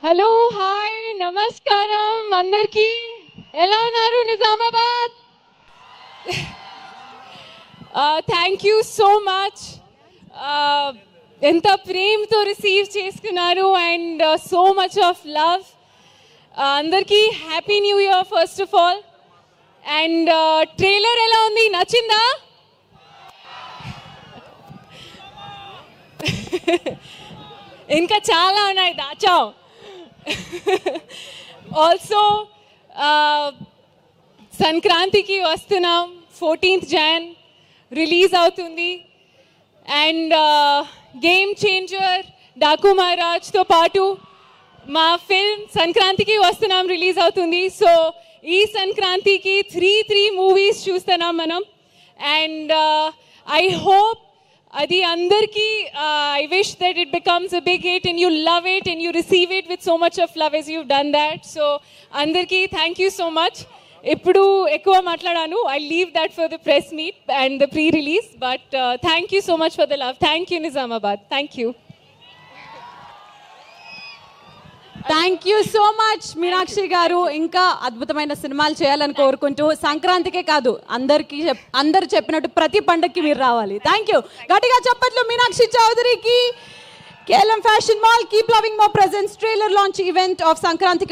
Hello hi నమస్కారం అందరికీ. ఎలా ఉన్నారు Nizamabad? Thank you so much. ఎంత ప్రేమతో రిసీవ్ చేసుకున్నారు and so much of love. అందరికీ happy new year first of all. And trailer ఎలా ఉంది, నచ్చిందా? ఇంకా చాలా ఉన్నాయి, దాచాం. ఆల్సో సంక్రాంతికి వస్తున్నాం, 14th Jan రిలీజ్ అవుతుంది. అండ్ గేమ్ చేంజర్, డాకు మహారాజ్తో పాటు మా ఫిల్మ్ సంక్రాంతికి వస్తున్నాం రిలీజ్ అవుతుంది. సో ఈ సంక్రాంతికి త్రీ మూవీస్ చూస్తున్నాం మనం. అండ్ ఐ హోప్ అది అందరికీ, I wish that it becomes a big hit and you love it and you receive it with so much of love as you've done that. So అందరికీ thank you so much. ఇప్పుడు ఎక్కువ మాట్లాడాను, I leave that for the press meet and the pre-release, but thank you so much for the love. Thank you Nizamabad. Thank you. Thank you so much Meenakshi గారు. ఇంకా అద్భుతమైన సినిమాలు చేయాలని కోరుకుంటూ, సంక్రాంతికే కాదు అందరు చెప్పినట్టు ప్రతి పండగకి మీరు రావాలి. Thank you. గట్టిగా చెప్పట్లు మీనాక్షి చౌదరికి. KLM fashion mall keep loving more presents trailer launch event of సంక్రాంతికి